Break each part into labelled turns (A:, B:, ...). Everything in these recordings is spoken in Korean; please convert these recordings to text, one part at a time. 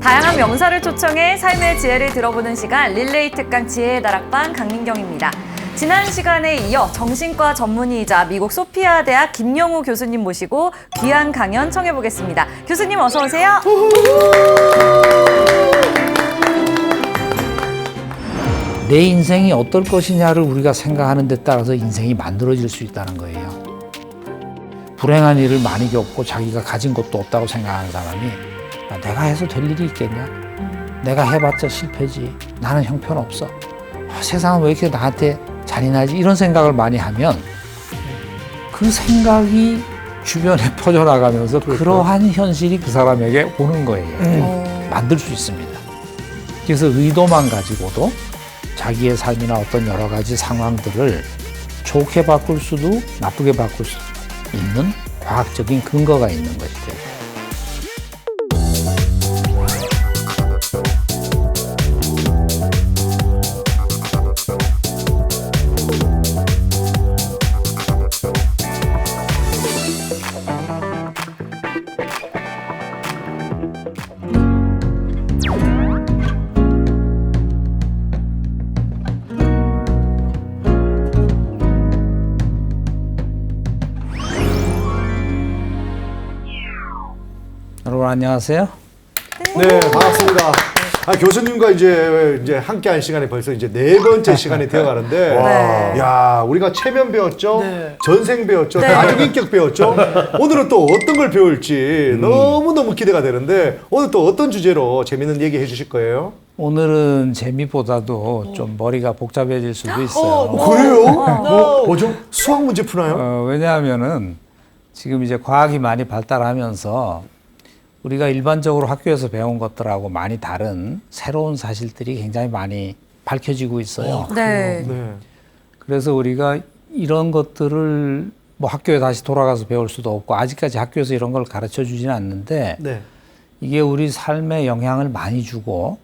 A: 다양한 명사를 초청해 삶의 지혜를 들어보는 시간 릴레이 특강 지혜의 다락방 강민경입니다. 지난 시간에 이어 정신과 전문의이자 미국 소피아 대학 김영우 교수님 모시고 귀한 강연 청해보겠습니다. 교수님 어서 오세요.
B: 내 인생이 어떨 것이냐를 우리가 생각하는 데 따라서 인생이 만들어질 수 있다는 거예요. 불행한 일을 많이 겪고 자기가 가진 것도 없다고 생각하는 사람이 야, 내가 해서 될 일이 있겠냐? 내가 해봤자 실패지. 나는 형편없어. 세상은 왜 이렇게 나한테 잔인하지? 이런 생각을 많이 하면 그 생각이 주변에 퍼져나가면서 그러한 현실이 그 사람에게 오는 거예요. 만들 수 있습니다. 그래서 의도만 가지고도 자기의 삶이나 어떤 여러 가지 상황들을 좋게 바꿀 수도 나쁘게 바꿀 수도 있는 과학적인 근거가 있는 것이죠. 여러분 안녕하세요.
C: 네, 반갑습니다. 교수님과 이제 함께한 시간이 벌써 이제 4번째 시간이 되어가는데, 야, 우리가 체면 배웠죠, 전생 배웠죠, 다중인격 배웠죠. 오늘은 또 어떤 걸 배울지 너무너무 기대가 되는데 오늘 또 어떤 주제로 재밌는 얘기 해주실 거예요?
B: 오늘은 재미보다도 좀 머리가 복잡해질 수도 있어요.
C: 그래요? 뭐죠? 수학 문제 푸나요?
B: 왜냐하면은 지금 이제 과학이 많이 발달하면서 우리가 일반적으로 학교에서 배운 것들하고 많이 다른 새로운 사실들이 굉장히 많이 밝혀지고 있어요.
A: 네.
B: 그래서 우리가 이런 것들을 뭐 학교에 다시 돌아가서 배울 수도 없고 아직까지 학교에서 이런 걸 가르쳐 주지는 않는데 이게 우리 삶에 영향을 많이 주고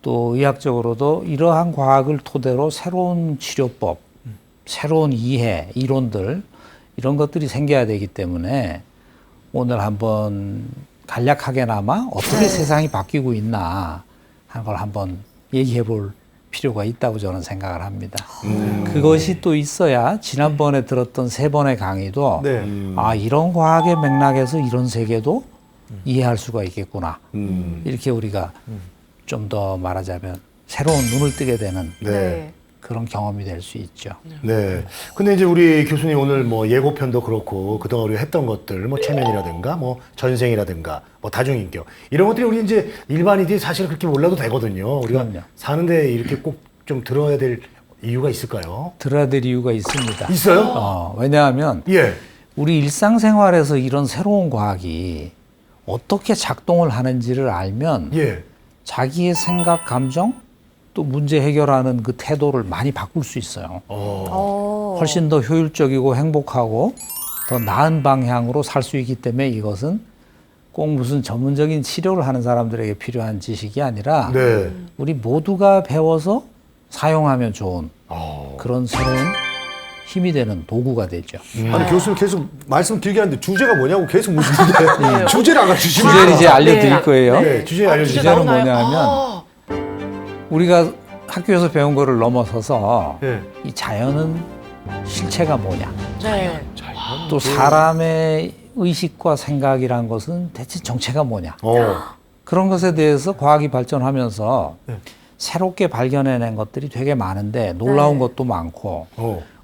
B: 또 의학적으로도 이러한 과학을 토대로 새로운 치료법, 새로운 이해, 이론들 이런 것들이 생겨야 되기 때문에 오늘 한번 간략하게나마 어떻게 세상이 바뀌고 있나 하는 걸 한번 얘기해 볼 필요가 있다고 저는 생각을 합니다. 그것이 또 있어야 지난번에 들었던 3번의 강의도 이런 과학의 맥락에서 이런 세계도 이해할 수가 있겠구나. 이렇게 우리가 좀 더 말하자면 새로운 눈을 뜨게 되는 그런 경험이 될 수 있죠.
D: 네. 근데 이제 우리 교수님 오늘 뭐 예고편도 그렇고 그동안 우리가 했던 것들 뭐 체면이라든가 뭐 전생이라든가 뭐 다중인격 이런 것들이 우리 이제 일반인들이 사실 그렇게 몰라도 되거든요. 우리가
B: 그럼요.
D: 사는데 이렇게 꼭 좀 들어야 될 이유가 있을까요?
B: 들어야 될 이유가 있습니다.
D: 있어요?
B: 왜냐하면
D: 예.
B: 우리 일상생활에서 이런 새로운 과학이 어떻게 작동을 하는지를 알면 자기의 생각, 감정 또 문제 해결하는 그 태도를 많이 바꿀 수 있어요. 훨씬 더 효율적이고 행복하고 더 나은 방향으로 살 수 있기 때문에 이것은 꼭 무슨 전문적인 치료를 하는 사람들에게 필요한 지식이 아니라 우리 모두가 배워서 사용하면 좋은 그런 새로운 힘이 되는 도구가 되죠.
C: 아니 교수님 계속 말씀 길게 하는데 주제가 뭐냐고 계속 묻는데 주제를 안 가르치시면
B: 주제를 이제 알려드릴 거예요.
D: 네, 주제 알려주세요.
B: 주제는 뭐냐면 우리가 학교에서 배운 거를 넘어서서 이 자연은 실체가 뭐냐. 또 사람의 의식과 생각이란 것은 대체 정체가 뭐냐. 그런 것에 대해서 과학이 발전하면서 새롭게 발견해낸 것들이 되게 많은데 놀라운 것도 많고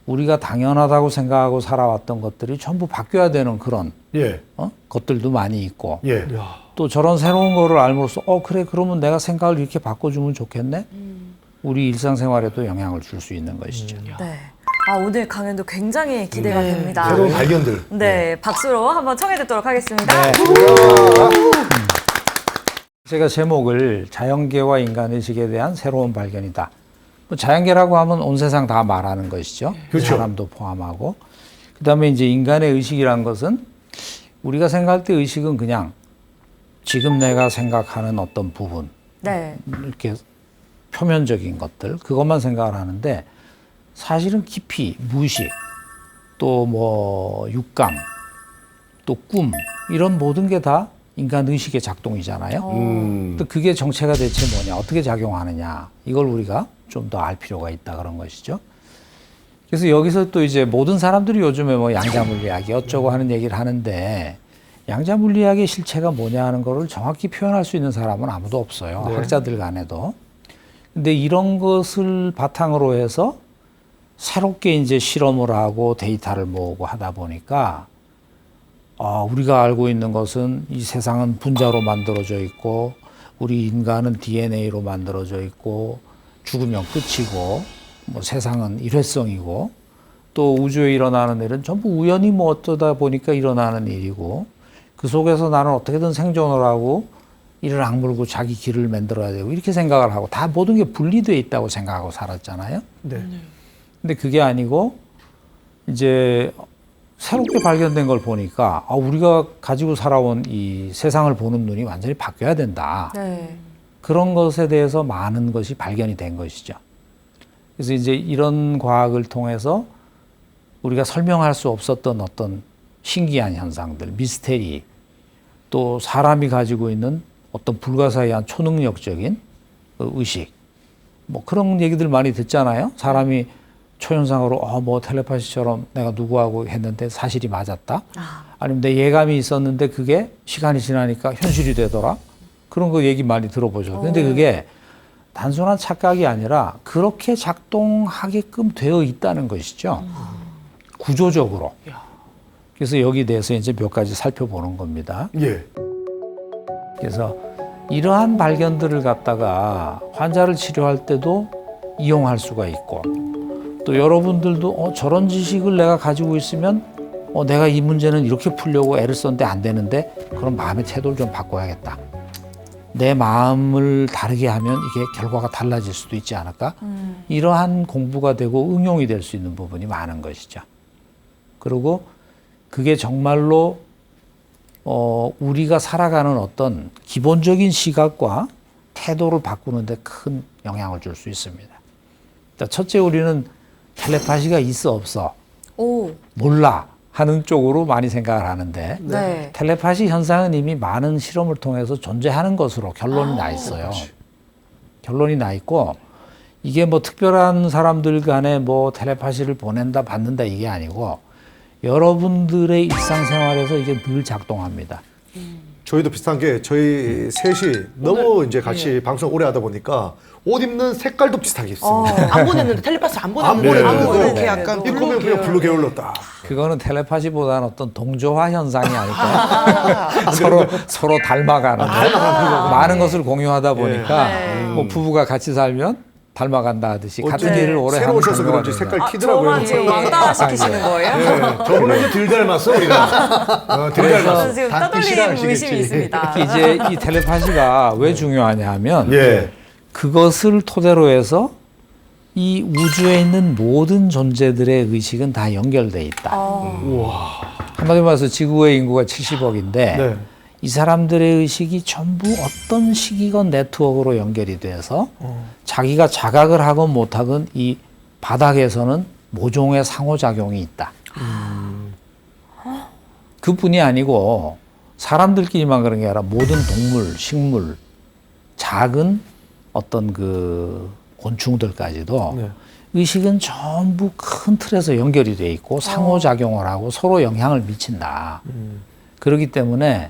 B: 우리가 당연하다고 생각하고 살아왔던 것들이 전부 바뀌어야 되는 그런 것들도 많이 있고 또 저런 새로운 거를 알므로써 그래 그러면 내가 생각을 이렇게 바꿔주면 좋겠네. 우리 일상생활에도 영향을 줄 수 있는 것이죠.
A: 오늘 강연도 굉장히 기대가 됩니다.
D: 새로운 발견들.
A: 박수로 한번 청해 듣도록 하겠습니다.
B: 제가 제목을 자연계와 인간의식에 대한 새로운 발견이다. 뭐 자연계라고 하면 온 세상 다 말하는 것이죠.
D: 그렇죠.
B: 사람도 포함하고. 그 다음에 이제 인간의 의식이란 것은 우리가 생각할 때 의식은 그냥 지금 내가 생각하는 어떤 부분. 이렇게 표면적인 것들, 그것만 생각을 하는데 사실은 깊이, 무의식, 또 뭐 육감, 또 꿈, 이런 모든 게 다 인간 의식의 작동이잖아요. 또 그게 정체가 대체 뭐냐, 어떻게 작용하느냐, 이걸 우리가 좀 더 알 필요가 있다 그런 것이죠. 그래서 여기서 또 이제 모든 사람들이 요즘에 뭐 양자물리학이 어쩌고 하는 얘기를 하는데 양자물리학의 실체가 뭐냐 하는 거를 정확히 표현할 수 있는 사람은 아무도 없어요. 학자들 간에도. 근데 이런 것을 바탕으로 해서 새롭게 이제 실험을 하고 데이터를 모으고 하다 보니까 우리가 알고 있는 것은 이 세상은 분자로 만들어져 있고 우리 인간은 DNA로 만들어져 있고 죽으면 끝이고 뭐 세상은 일회성이고 또 우주에 일어나는 일은 전부 우연히 뭐 어쩌다 보니까 일어나는 일이고 그 속에서 나는 어떻게든 생존을 하고 이를 악물고 자기 길을 만들어야 되고 이렇게 생각을 하고 다 모든 게 분리되어 있다고 생각하고 살았잖아요.
C: 네.
B: 근데 그게 아니고 이제 새롭게 발견된 걸 보니까 우리가 가지고 살아온 이 세상을 보는 눈이 완전히 바뀌어야 된다.
A: 네.
B: 그런 것에 대해서 많은 것이 발견이 된 것이죠. 그래서 이제 이런 과학을 통해서 우리가 설명할 수 없었던 어떤 신기한 현상들, 미스테리, 또 사람이 가지고 있는 어떤 불가사의한 초능력적인 의식, 뭐 그런 얘기들 많이 듣잖아요. 사람이 초현상으로 뭐 텔레파시처럼 내가 누구하고 했는데 사실이 맞았다. 아니면 내 예감이 있었는데 그게 시간이 지나니까 현실이 되더라. 그런 거 얘기 많이 들어보죠. 근데 그게 단순한 착각이 아니라 그렇게 작동하게끔 되어 있다는 것이죠. 구조적으로. 그래서 여기 대해서 이제 몇 가지 살펴보는 겁니다.
C: 예.
B: 그래서 이러한 발견들을 갖다가 환자를 치료할 때도 이용할 수가 있고 또 여러분들도 저런 지식을 내가 가지고 있으면 내가 이 문제는 이렇게 풀려고 애를 썼는데 안 되는데 그럼 마음의 태도를 좀 바꿔야겠다. 내 마음을 다르게 하면 이게 결과가 달라질 수도 있지 않을까? 이러한 공부가 되고 응용이 될 수 있는 부분이 많은 것이죠. 그리고 그게 정말로 우리가 살아가는 어떤 기본적인 시각과 태도를 바꾸는 데 큰 영향을 줄 수 있습니다. 첫째, 우리는 텔레파시가 있어 없어 몰라 하는 쪽으로 많이 생각을 하는데
A: 네.
B: 텔레파시 현상은 이미 많은 실험을 통해서 존재하는 것으로 결론이 나 있어요. 결론이 나 있고 이게 뭐 특별한 사람들 간에 뭐 텔레파시를 보낸다 받는다 이게 아니고 여러분들의 일상생활에서 이게 늘 작동합니다.
C: 저희도 비슷한 게 저희 셋이 너무 이제 같이 방송 오래 하다 보니까 옷 입는 색깔도 비슷하게 입습니다.
E: 안 보냈는데 텔레파시 안
C: 안
E: 보냈는데
C: 보냈는데도
E: 이렇게 약간
C: 입으면 그냥 블루 계열로
B: 그거는 텔레파시보다는 어떤 동조화 현상이 아닐까. 서로 닮아가는 많은 것을 공유하다 보니까 뭐 부부가 같이 살면 닮아간다 하듯이 같은 일을 오래
C: 새로
B: 하면
C: 오셔서 그런지
B: 닮아간다.
C: 색깔 키더라고요.
A: 저만 지금 왕따 시키시는 거예요?
D: 저번에 이제 덜 닮았어 우리가. 덜
A: 저는
D: 닮았어.
A: 지금
C: 닮기
A: 떠돌림
C: 싫어하시겠지.
A: 의심이 있습니다.
B: 특히 이제 이 텔레파시가 왜 중요하냐 하면
D: 예.
B: 그것을 토대로 해서 이 우주에 있는 모든 존재들의 의식은 다 연결돼 있다. 한마디로 말해서 지구의 인구가 70억인데
C: 네.
B: 이 사람들의 의식이 전부 어떤 시기건 네트워크로 연결이 돼서 자기가 자각을 하건 못하건 이 바닥에서는 모종의 상호작용이 있다. 그뿐이 아니고 사람들끼리만 그런 게 아니라 모든 동물, 식물, 작은 어떤 그 곤충들까지도
C: 네.
B: 의식은 전부 큰 틀에서 연결이 돼 있고 상호작용을 하고 서로 영향을 미친다. 그렇기 때문에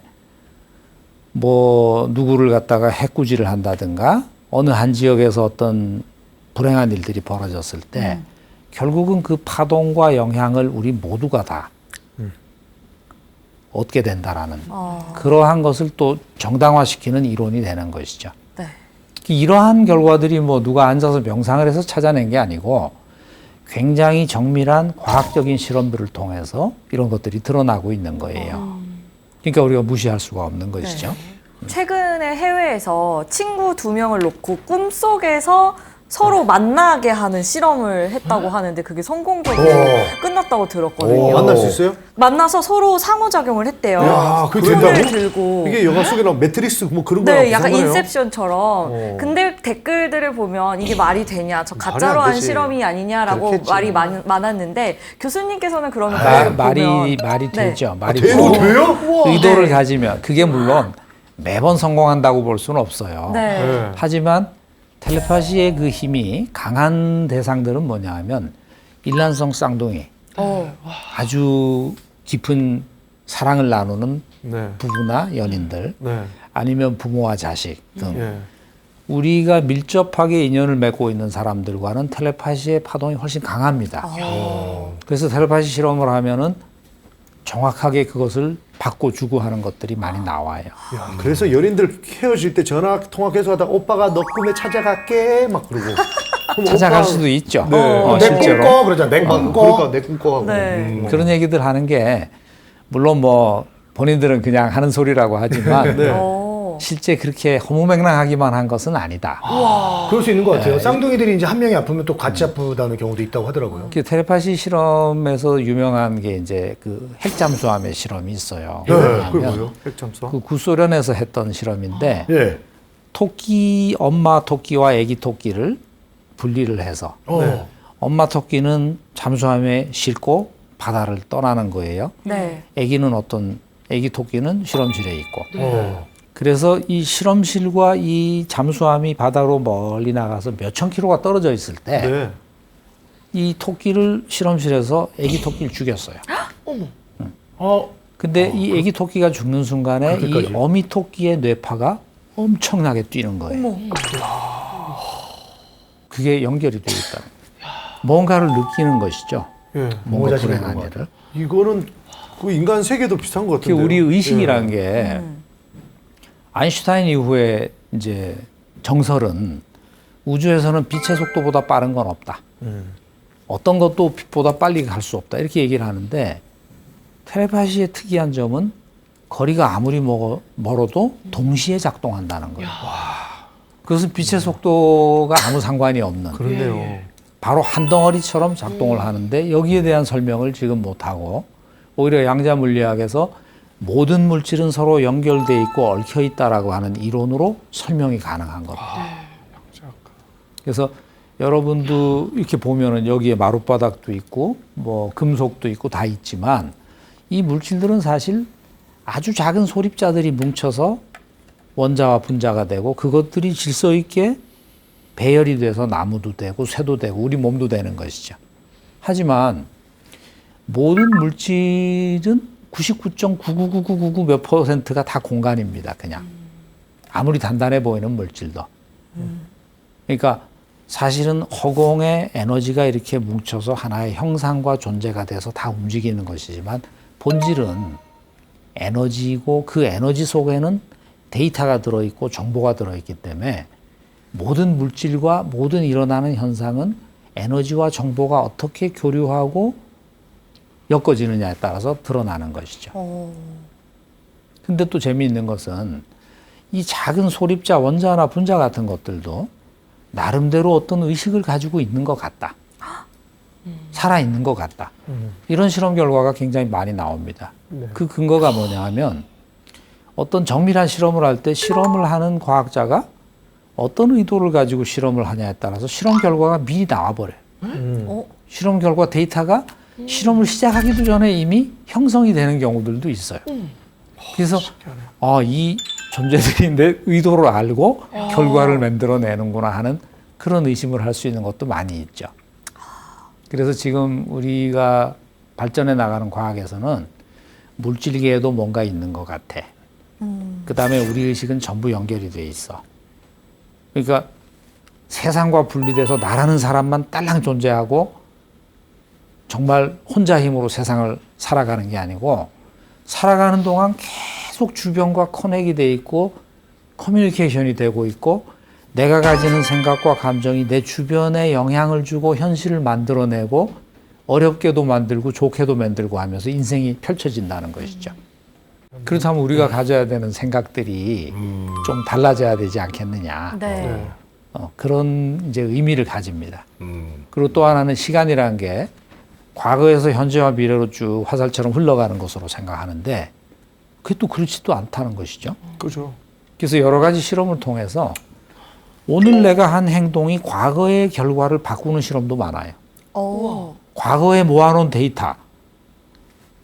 B: 뭐 누구를 갖다가 해꾸지를 한다든가 어느 한 지역에서 어떤 불행한 일들이 벌어졌을 때 결국은 그 파동과 영향을 우리 모두가 다 얻게 된다라는 그러한 것을 또 정당화시키는 이론이 되는 것이죠.
A: 네.
B: 이러한 결과들이 뭐 누가 앉아서 명상을 해서 찾아낸 게 아니고 굉장히 정밀한 과학적인 실험들을 통해서 이런 것들이 드러나고 있는 거예요. 그러니까 우리가 무시할 수가 없는 것이죠.
A: 최근에 해외에서 친구 2명을 놓고 꿈속에서 서로 만나게 하는 실험을 했다고 하는데 그게 성공적으로 끝났다고 들었거든요.
C: 만날 수 있어요?
A: 만나서 서로 상호작용을 했대요.
D: 야, 그게
A: 손을
D: 된다고?
A: 들고.
C: 이게 영화 속에 나온 매트릭스 뭐 그런 거랑
A: 네, 약간
C: 비슷한 거네요.
A: 인셉션처럼. 근데 댓글들을 보면 이게 말이 되냐, 저
C: 말이
A: 가짜로
C: 안
A: 한
C: 되지.
A: 실험이 아니냐라고
C: 그렇겠지.
A: 말이 많았는데 교수님께서는 그러면
B: 말이
A: 네.
B: 되죠. 말이
C: 돼요?
B: 되고
C: 돼요?
B: 의도를
A: 네.
B: 가지면 그게 물론 매번 성공한다고 볼 수는 없어요.
A: 네.
C: 네.
B: 하지만 텔레파시의 그 힘이 강한 대상들은 뭐냐 하면 일란성 쌍둥이, 아주 깊은 사랑을 나누는
C: 네.
B: 부부나 연인들,
C: 네.
B: 아니면 부모와 자식 등
C: 예.
B: 우리가 밀접하게 인연을 맺고 있는 사람들과는 텔레파시의 파동이 훨씬 강합니다. 그래서 텔레파시 실험을 하면은 정확하게 그것을 바꿔주고 하는 것들이 많이 나와요.
C: 야, 그래서 연인들 헤어질 때 전화 통화 계속하다 오빠가 너 꿈에 찾아갈게 막 그러고 그럼
B: 찾아갈
C: 오빠-
B: 수도 있죠.
C: 네.
D: 내
B: 실제로.
D: 꿈꿔 그러잖아. 내
C: 막
D: 꿈꿔.
C: 그러니까 내 꿈꿔하고
A: 네.
B: 그런 얘기들 하는 게 물론 뭐 본인들은 그냥 하는 소리라고 하지만
C: 네.
B: 실제 그렇게 허무맹랑하기만 한 것은 아니다.
D: 그럴 수 있는 것 같아요. 쌍둥이들이 이제 한 명이 아프면 또 같이 아프다는 경우도 있다고 하더라고요.
B: 그 텔레파시 실험에서 유명한 게 이제 그 핵잠수함의 실험이 있어요.
C: 네. 그게
B: 왜냐하면
C: 뭐예요? 핵잠수?
B: 그 구소련에서 했던 실험인데
D: 예.
B: 토끼 엄마 토끼와 아기 토끼를 분리를 해서 엄마 토끼는 잠수함에 싣고 바다를 떠나는 거예요.
A: 네.
B: 아기 토끼는 실험실에 있고. 그래서 이 실험실과 이 잠수함이 바다로 멀리 나가서 몇천 킬로가 떨어져 있을 때 이
C: 네.
B: 토끼를 실험실에서 아기 토끼를 죽였어요.
D: 어.
B: 근데 이 아기 토끼가 죽는 순간에
D: 그렇게까지?
B: 이 어미 토끼의 뇌파가 엄청나게 뛰는 거예요. 그게 연결이 되어 있다. 뭔가를 느끼는 것이죠.
C: 예.
B: 뭔가
D: 자신이
B: 불행한
D: 그런 것
B: 일을.
C: 이거는 그 인간 세계도 비슷한 것
B: 그게
C: 같은데.
B: 우리 의식이라는 게 아인슈타인 이후에 이제 정설은 우주에서는 빛의 속도보다 빠른 건 없다. 어떤 것도 빛보다 빨리 갈 수 없다. 이렇게 얘기를 하는데 텔레파시의 특이한 점은 거리가 아무리 멀어도 동시에 작동한다는 거예요. 그것은 빛의 속도가 아무 상관이 없는
C: 그렇네요.
B: 바로 한 덩어리처럼 작동을 하는데 여기에 대한 설명을 지금 못하고 오히려 양자 물리학에서 모든 물질은 서로 연결돼 있고 얽혀 있다라고 하는 이론으로 설명이 가능한 겁니다. 그래서 여러분도 이렇게 보면은 여기에 마룻바닥도 있고 뭐 금속도 있고 다 있지만 이 물질들은 사실 아주 작은 소립자들이 뭉쳐서 원자와 분자가 되고 그것들이 질서 있게 배열이 돼서 나무도 되고 쇠도 되고 우리 몸도 되는 것이죠. 하지만 모든 물질은 99.99999 몇 %가 다 공간입니다. 그냥 아무리 단단해 보이는 물질도. 그러니까 사실은 허공에 에너지가 이렇게 뭉쳐서 하나의 형상과 존재가 돼서 다 움직이는 것이지만 본질은 에너지이고 그 에너지 속에는 데이터가 들어있고 정보가 들어있기 때문에 모든 물질과 모든 일어나는 현상은 에너지와 정보가 어떻게 교류하고 엮어지느냐에 따라서 드러나는 것이죠. 근데 또 재미있는 것은 이 작은 소립자, 원자나 분자 같은 것들도 나름대로 어떤 의식을 가지고 있는 것 같다. 살아있는 것 같다. 이런 실험 결과가 굉장히 많이 나옵니다. 그 근거가 뭐냐 하면 어떤 정밀한 실험을 할 때 실험을 하는 과학자가 어떤 의도를 가지고 실험을 하냐에 따라서 실험 결과가 미리 나와버려요. 실험 결과 데이터가 실험을 시작하기도 전에 이미 형성이 되는 경우들도 있어요. 그래서 이 존재들이 내 의도를 알고 결과를 만들어내는구나 하는 그런 의심을 할 수 있는 것도 많이 있죠. 그래서 지금 우리가 발전해 나가는 과학에서는 물질계에도 뭔가 있는 것 같아. 그 다음에 우리 의식은 전부 연결이 돼 있어. 그러니까 세상과 분리돼서 나라는 사람만 딸랑 존재하고 정말 혼자 힘으로 세상을 살아가는 게 아니고 살아가는 동안 계속 주변과 커넥이 돼 있고 커뮤니케이션이 되고 있고 내가 가지는 생각과 감정이 내 주변에 영향을 주고 현실을 만들어내고 어렵게도 만들고 좋게도 만들고 하면서 인생이 펼쳐진다는 것이죠. 그렇다면 우리가 가져야 되는 생각들이 좀 달라져야 되지 않겠느냐.
A: 네.
B: 그런 이제 의미를 가집니다. 그리고 또 하나는 시간이라는 게 과거에서 현재와 미래로 쭉 화살처럼 흘러가는 것으로 생각하는데 그게 또 그렇지도 않다는 것이죠.
C: 그렇죠.
B: 그래서 여러 가지 실험을 통해서 오늘 내가 한 행동이 과거의 결과를 바꾸는 실험도 많아요. 과거에 모아놓은 데이터.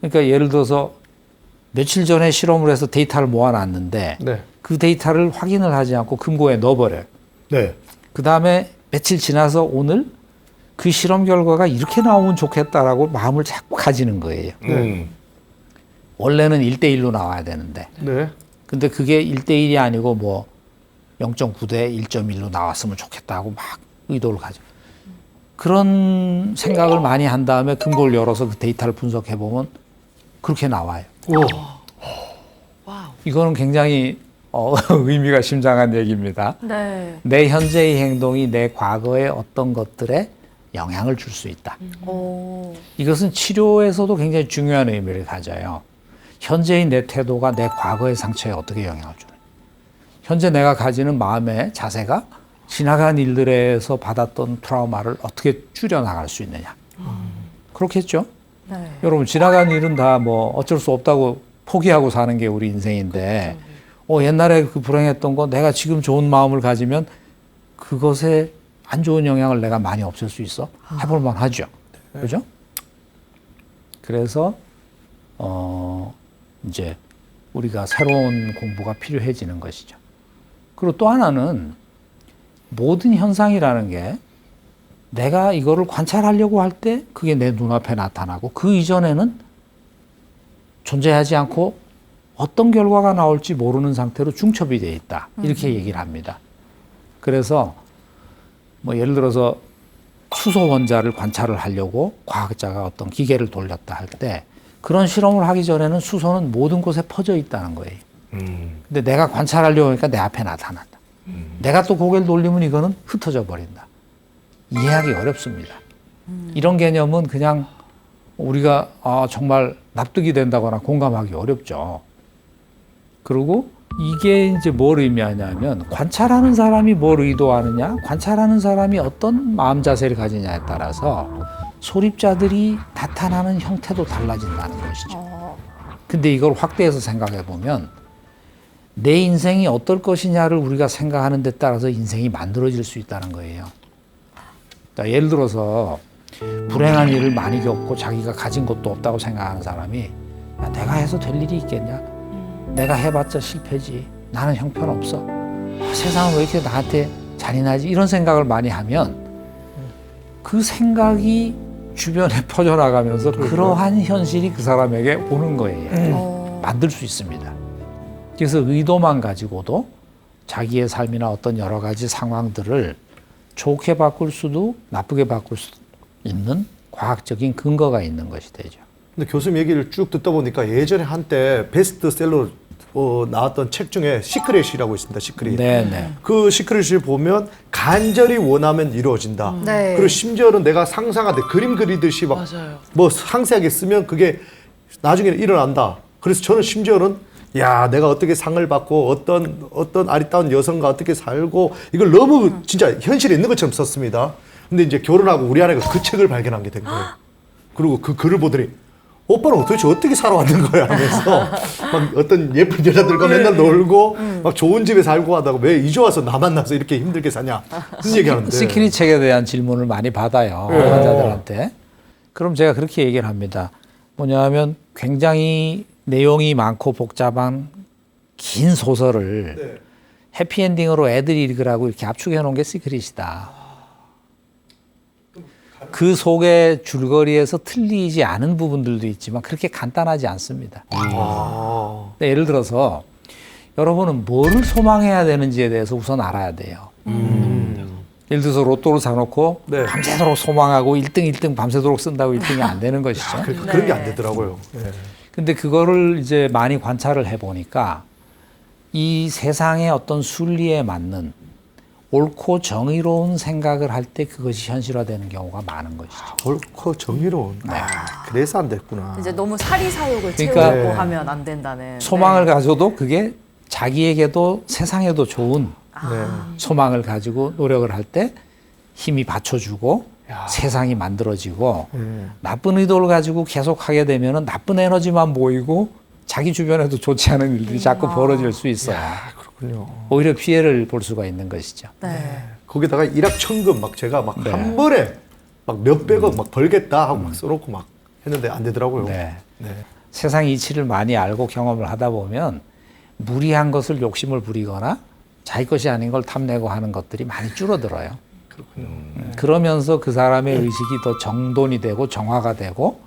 B: 그러니까 예를 들어서 며칠 전에 실험을 해서 데이터를 모아놨는데
C: 네.
B: 그 데이터를 확인을 하지 않고 금고에 넣어버려요.
D: 네.
B: 그 다음에 며칠 지나서 오늘 그 실험 결과가 이렇게 나오면 좋겠다라고 마음을 자꾸 가지는 거예요. 원래는 1대1로 나와야 되는데.
C: 네.
B: 근데 그게 1대1이 아니고 뭐 0.9대 1.1로 나왔으면 좋겠다 하고 막 의도를 가져. 그런 생각을 많이 한 다음에 금고를 열어서 그 데이터를 분석해 보면 그렇게 나와요. 이거는 굉장히 의미가 심장한 얘기입니다.
A: 네.
B: 내 현재의 행동이 내 과거의 어떤 것들에 영향을 줄 수 있다. 이것은 치료에서도 굉장히 중요한 의미를 가져요. 현재의 내 태도가 내 과거의 상처에 어떻게 영향을 주느냐. 현재 내가 가지는 마음의 자세가 지나간 일들에서 받았던 트라우마를 어떻게 줄여나갈 수 있느냐. 그렇겠죠?
A: 네.
B: 여러분, 지나간 일은 다 뭐 어쩔 수 없다고 포기하고 사는 게 우리 인생인데, 옛날에 그 불행했던 거 내가 지금 좋은 마음을 가지면 그것에 안 좋은 영향을 내가 많이 없앨 수 있어? 해볼 만 하죠. 그죠? 그래서, 이제 우리가 새로운 공부가 필요해지는 것이죠. 그리고 또 하나는 모든 현상이라는 게 내가 이거를 관찰하려고 할 때 그게 내 눈앞에 나타나고 그 이전에는 존재하지 않고 어떤 결과가 나올지 모르는 상태로 중첩이 되어 있다. 이렇게 얘기를 합니다. 그래서 뭐 예를 들어서 수소 원자를 관찰을 하려고 과학자가 어떤 기계를 돌렸다 할 때 그런 실험을 하기 전에는 수소는 모든 곳에 퍼져 있다는 거예요. 근데 내가 관찰하려고 하니까 내 앞에 나타난다. 내가 또 고개를 돌리면 이거는 흩어져 버린다. 이해하기 어렵습니다. 이런 개념은 그냥 우리가 정말 납득이 된다거나 공감하기 어렵죠. 그리고 이게 이제 뭘 의미하냐면 관찰하는 사람이 뭘 의도하느냐, 관찰하는 사람이 어떤 마음 자세를 가지냐에 따라서 소립자들이 나타나는 형태도 달라진다는 것이죠. 근데 이걸 확대해서 생각해 보면 내 인생이 어떨 것이냐를 우리가 생각하는 데 따라서 인생이 만들어질 수 있다는 거예요. 그러니까 예를 들어서 불행한 일을 많이 겪고 자기가 가진 것도 없다고 생각하는 사람이 야, 내가 해서 될 일이 있겠냐? 내가 해봤자 실패지. 나는 형편없어. 세상은 왜 이렇게 나한테 잔인하지? 이런 생각을 많이 하면 그 생각이 주변에 퍼져나가면서 그러한 현실이 그 사람에게 오는 거예요. 만들 수 있습니다. 그래서 의도만 가지고도 자기의 삶이나 어떤 여러 가지 상황들을 좋게 바꿀 수도 나쁘게 바꿀 수도 있는 과학적인 근거가 있는 것이 되죠.
C: 근데 교수님 얘기를 쭉 듣다 보니까 예전에 한때 베스트셀러 나왔던 책 중에 시크릿이라고 있습니다. 시크릿.
B: 네네.
C: 그 시크릿을 보면 간절히 원하면 이루어진다.
A: 네.
C: 그리고 심지어는 내가 상상하되 그림 그리듯이 막 뭐 상세하게 쓰면 그게 나중에는 일어난다. 그래서 저는 심지어는 야, 내가 어떻게 상을 받고 어떤 아리따운 여성과 어떻게 살고 이걸 너무 진짜 현실에 있는 것처럼 썼습니다. 근데 이제 결혼하고 우리 아내가 그 책을 발견한 게 된 거예요. 그리고 그 글을 보더니 오빠는 도대체 어떻게 살아왔는 거야 하면서 막 어떤 예쁜 여자들과 맨날 놀고 막 좋은 집에 살고 하다가 왜 이제 와서 나 만나서 이렇게 힘들게 사냐 무슨 얘기하는데
B: 시크릿 책에 대한 질문을 많이 받아요. 환자들한테. 그럼 제가 그렇게 얘기를 합니다. 뭐냐면 굉장히 내용이 많고 복잡한 긴 소설을 해피엔딩으로 애들이 읽으라고 이렇게 압축해 놓은 게 시크릿이다. 그 속의 줄거리에서 틀리지 않은 부분들도 있지만 그렇게 간단하지 않습니다. 예를 들어서 여러분은 뭐를 소망해야 되는지에 대해서 우선 알아야 돼요. 예를 들어서 로또를 사놓고 밤새도록 소망하고 1등 밤새도록 쓴다고 1등이 안 되는 것이죠.
C: 그런 게 안 되더라고요.
B: 근데 그거를 이제 많이 관찰을 해보니까 이 세상의 어떤 순리에 맞는 옳고 정의로운 생각을 할 때 그것이 현실화되는 경우가 많은 것이죠.
C: 옳고 정의로운. 그래서 안 됐구나.
A: 이제 너무 사리사욕을
B: 그러니까
A: 채우고 하면 안 된다는.
B: 소망을 가져도 그게 자기에게도 세상에도 좋은 소망을 가지고 노력을 할 때 힘이 받쳐주고 세상이 만들어지고 나쁜 의도를 가지고 계속 하게 되면은 나쁜 에너지만 모이고 자기 주변에도 좋지 않은 일들이 자꾸 벌어질 수 있어요.
C: 그렇군요.
B: 오히려 피해를 볼 수가 있는 것이죠.
C: 거기다가 일확천금 막 제가 막
B: 네.
C: 한 번에 막 몇백억 막 벌겠다 하고 막 써놓고 막 했는데 안 되더라고요.
B: 네.
C: 네.
B: 세상 이치를 많이 알고 경험을 하다 보면 무리한 것을 욕심을 부리거나 자기 것이 아닌 걸 탐내고 하는 것들이 많이 줄어들어요.
C: 그렇군요.
B: 그러면서 그 사람의 의식이 더 정돈이 되고 정화가 되고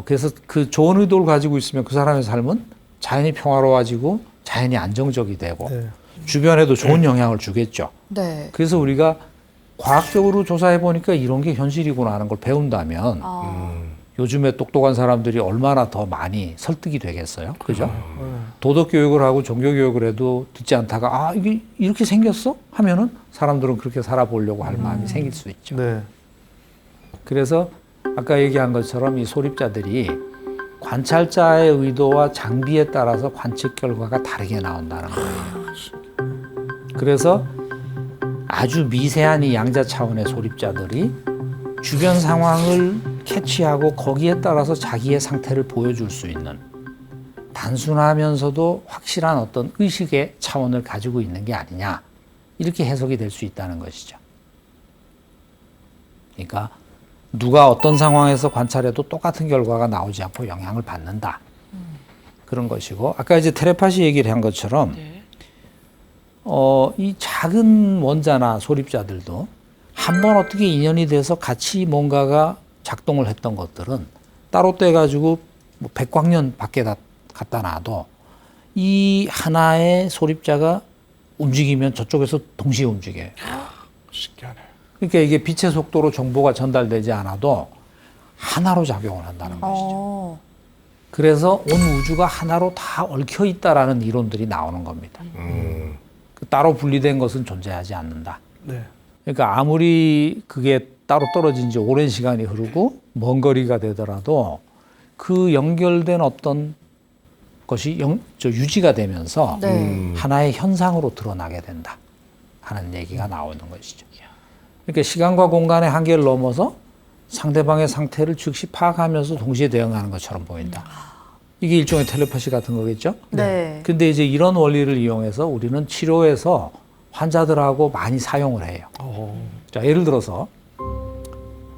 B: 그래서 그 좋은 의도를 가지고 있으면 그 사람의 삶은 자연히 평화로워지고 자연히 안정적이 되고
C: 네.
B: 주변에도 좋은 영향을 주겠죠.
A: 네.
B: 그래서 우리가 과학적으로 조사해 보니까 이런 게 현실이구나 하는 걸 배운다면 요즘에 똑똑한 사람들이 얼마나 더 많이 설득이 되겠어요. 그죠? 도덕 교육을 하고 종교 교육을 해도 듣지 않다가 아, 이게 이렇게 생겼어? 하면은 사람들은 그렇게 살아보려고 할 마음이 생길 수 있죠.
C: 네.
B: 그래서 아까 얘기한 것처럼 이 소립자들이 관찰자의 의도와 장비에 따라서 관측 결과가 다르게 나온다는 거예요. 그래서 아주 미세한 이 양자 차원의 소립자들이 주변 상황을 캐치하고 거기에 따라서 자기의 상태를 보여줄 수 있는 단순하면서도 확실한 어떤 의식의 차원을 가지고 있는 게 아니냐 이렇게 해석이 될 수 있다는 것이죠. 그러니까 누가 어떤 상황에서 관찰해도 똑같은 결과가 나오지 않고 영향을 받는다. 그런 것이고 아까 이제 텔레파시 얘기를 한 것처럼 이 작은 원자나 소립자들도 한번 어떻게 인연이 돼서 같이 뭔가가 작동을 했던 것들은 따로 떼가지고 뭐 100광년 밖에 갖다 놔도 이 하나의 소립자가 움직이면 저쪽에서 동시에 움직여요.
C: 신기하네.
B: 그러니까 이게 빛의 속도로 정보가 전달되지 않아도 하나로 작용을 한다는 것이죠. 그래서 온 우주가 하나로 다 얽혀 있다라는 이론들이 나오는 겁니다. 따로 분리된 것은 존재하지 않는다.
C: 네.
B: 그러니까 아무리 그게 따로 떨어진 지 오랜 시간이 흐르고 먼 거리가 되더라도 그 연결된 어떤 것이 유지가 되면서 하나의 현상으로 드러나게 된다 하는 얘기가 나오는 것이죠. 그러니까 시간과 공간의 한계를 넘어서 상대방의 상태를 즉시 파악하면서 동시에 대응하는 것처럼 보인다. 이게 일종의 텔레파시 같은 거겠죠?
A: 네.
B: 근데 이제 이런 원리를 이용해서 우리는 치료에서 환자들하고 많이 사용을 해요. 자, 예를 들어서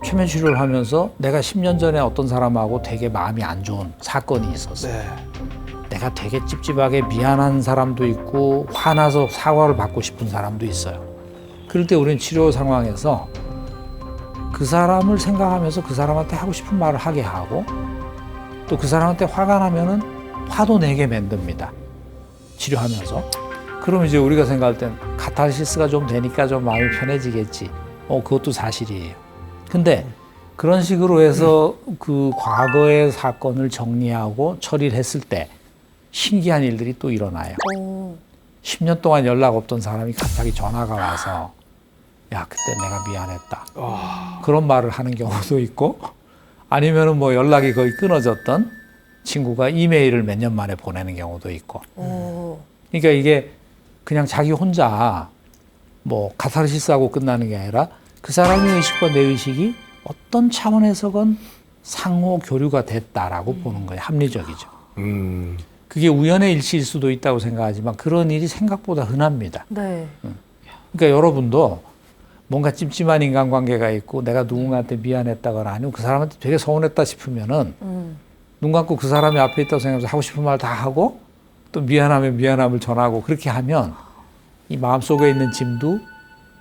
B: 최면 치료를 하면서 내가 10년 전에 어떤 사람하고 되게 마음이 안 좋은 사건이 있었어요.
C: 네.
B: 내가 되게 찝찝하게 미안한 사람도 있고 화나서 사과를 받고 싶은 사람도 있어요. 그럴 때 우리는 치료 상황에서 그 사람을 생각하면서 그 사람한테 하고 싶은 말을 하게 하고 또 그 사람한테 화가 나면은 화도 내게 만듭니다. 치료하면서. 그럼 이제 우리가 생각할 땐 카타르시스가 좀 되니까 좀 마음이 편해지겠지. 그것도 사실이에요. 근데 그런 식으로 해서 그 과거의 사건을 정리하고 처리를 했을 때 신기한 일들이 또 일어나요. 10년 동안 연락 없던 사람이 갑자기 전화가 와서 야, 그때 내가 미안했다. 그런 말을 하는 경우도 있고 아니면은 뭐 연락이 거의 끊어졌던 친구가 이메일을 몇 년 만에 보내는 경우도 있고. 그러니까 이게 그냥 자기 혼자 뭐 카타르시스하고 끝나는 게 아니라 그 사람의 의식과 내 의식이 어떤 차원에서건 상호 교류가 됐다라고 보는 거예요. 합리적이죠. 그게 우연의 일치일 수도 있다고 생각하지만 그런 일이 생각보다 흔합니다.
A: 네.
B: 그러니까 여러분도 뭔가 찜찜한 인간관계가 있고 내가 누군가한테 미안했다거나 아니면 그 사람한테 되게 서운했다 싶으면은 눈 감고 그 사람이 앞에 있다고 생각하면서 하고 싶은 말 다 하고 또 미안하면 미안함을 전하고 그렇게 하면 이 마음속에 있는 짐도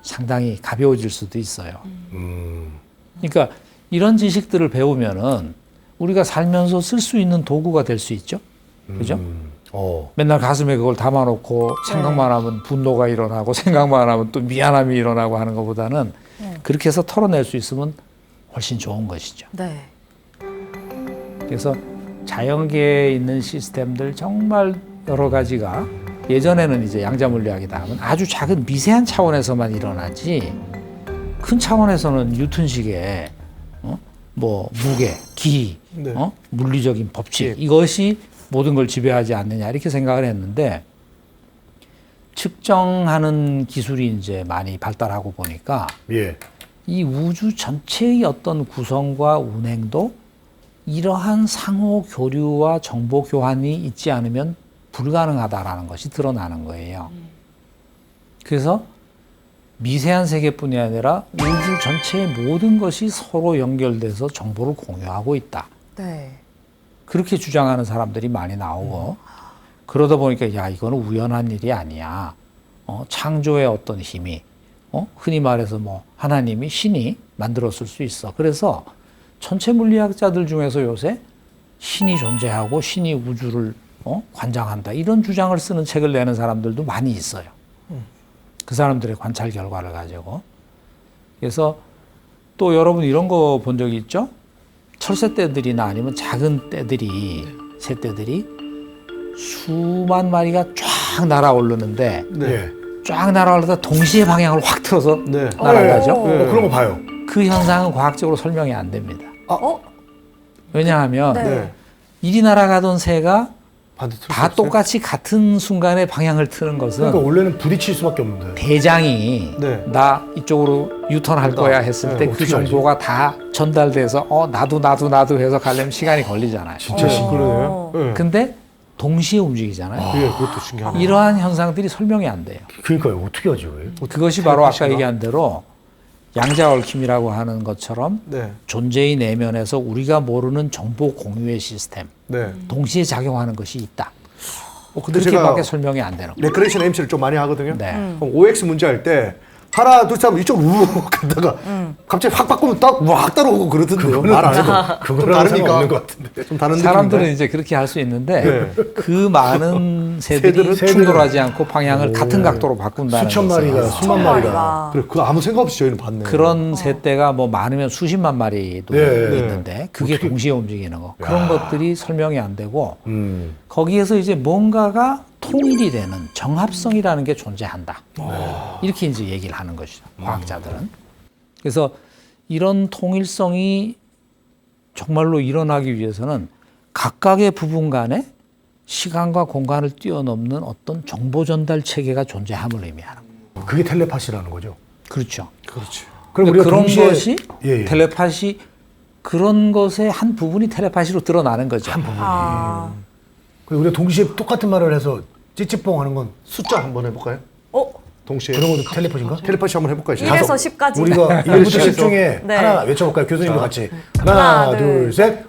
B: 상당히 가벼워질 수도 있어요. 그러니까 이런 지식들을 배우면은 우리가 살면서 쓸 수 있는 도구가 될 수 있죠. 그죠? 맨날 가슴에 그걸 담아놓고 생각만 하면 분노가 일어나고 생각만 하면 또 미안함이 일어나고 하는 것보다는 그렇게 해서 털어낼 수 있으면 훨씬 좋은 것이죠.
A: 네.
B: 그래서 자연계에 있는 시스템들 정말 여러 가지가 예전에는 이제 양자물리학이다 하면 아주 작은 미세한 차원에서만 일어나지 큰 차원에서는 뉴턴식의 뭐 무게, 기,
C: 네.
B: 물리적인 법칙 이것이 모든 걸 지배하지 않느냐 이렇게 생각을 했는데 측정하는 기술이 이제 많이 발달하고 보니까
D: 예.
B: 이 우주 전체의 어떤 구성과 운행도 이러한 상호 교류와 정보 교환이 있지 않으면 불가능하다라는 것이 드러나는 거예요. 그래서 미세한 세계뿐이 아니라 우주 전체의 모든 것이 서로 연결돼서 정보를 공유하고 있다.
A: 네.
B: 그렇게 주장하는 사람들이 많이 나오고 그러다 보니까 야 이거는 우연한 일이 아니야. 창조의 어떤 힘이 흔히 말해서 뭐 하나님이 신이 만들었을 수 있어. 그래서 천체 물리학자들 중에서 요새 신이 존재하고 신이 우주를 관장한다 이런 주장을 쓰는 책을 내는 사람들도 많이 있어요. 그 사람들의 관찰 결과를 가지고. 그래서 또 여러분 이런 거 본 적이 있죠? 철새떼들이나 아니면 작은 떼들이 새떼들이 수만 마리가 쫙 날아오르는데
C: 네.
B: 쫙 날아오르다 동시에 방향을 확 틀어서
C: 네.
B: 날아가죠.
D: 그런 거 봐요.
B: 그 현상은 과학적으로 설명이 안 됩니다. 왜냐하면
C: 네.
B: 이리 날아가던 새가
C: 반대 틀
B: 다 똑같이 같은 순간에 방향을 트는 것은
D: 그러니까 원래는 부딪힐 수밖에 없는데.
B: 대장이
C: 네.
B: 나 이쪽으로 유턴할 거야 했을
C: 네,
B: 때 그
D: 어떻게
B: 정보가 다 전달돼서 나도 해서 가려면 시간이 걸리잖아요.
C: 진짜 신기하네요. 네.
B: 근데 동시에 움직이잖아요.
C: 예, 그것도 신기하네요.
B: 이러한 현상들이 설명이 안 돼요.
D: 그러니까요. 어떻게 하죠?
B: 그것이 바로 아까 얘기한 대로 양자 얽힘이라고 하는 것처럼
C: 네.
B: 존재의 내면에서 우리가 모르는 정보 공유의 시스템,
C: 네.
B: 동시에 작용하는 것이 있다.
C: 근데 제가
B: 그렇게밖에 설명이 안 되는 거예요.
C: 레크레이션 MC를 좀 많이 하거든요.
B: 네.
C: 그럼 OX 문제 할 때 하나 둘 셋 하면 이쪽으로 우욱 갔다가 갑자기 확 바꾸면 딱 따라오고 그러던데요. 말 안 해도. 좀
D: 그거랑
C: 다르니까.
D: 상관없는 것 같은데.
C: 좀 다른
B: 사람들은
C: 느낌인가요?
B: 이제 그렇게 할 수 있는데
C: 네.
B: 그 많은 새들이
D: 새들은-
B: 충돌하지 않고 방향을 같은 각도로 바꾼다는
D: 수천
B: 것은
D: 마리가, 수만 마리가.
C: 그래, 그거 아무 생각 없이 저희는 봤네요.
B: 그런 새떼가 뭐 많으면 수십만 마리도
D: 네.
B: 있는데 그게 동시에 움직이는 거 그런 것들이 설명이 안 되고
D: 음.
B: 거기에서 이제 뭔가가 통일이 되는 정합성이라는 게 존재한다. 이렇게 이제 얘기를 하는 것이죠. 과학자들은. 그래서 이런 통일성이 정말로 일어나기 위해서는 각각의 부분 간에 시간과 공간을 뛰어넘는 어떤 정보 전달 체계가 존재함을 의미하는 거예요.
D: 그게 텔레파시라는 거죠.
B: 그렇죠.
C: 그렇지.
D: 그럼 우리가
B: 그런
D: 동시에-
B: 것이
D: 예, 예.
B: 텔레파시 그런 것의 한 부분이 텔레파시로 드러나는 거죠.
D: 그리고 우리가 동시에 똑같은 말을 해서 찌찌뽕 하는 건
C: 숫자 한번 해볼까요? 동시에.
D: 그런 것도 텔레파시인가?
C: 텔레파시 한번 해볼까요?
A: 1에서 10까지.
D: 우리가 1부터 10 중에
A: 네.
D: 하나 외쳐볼까요? 교수님도 같이.
A: 하나,
D: 하나,
A: 둘,
D: 둘, 셋.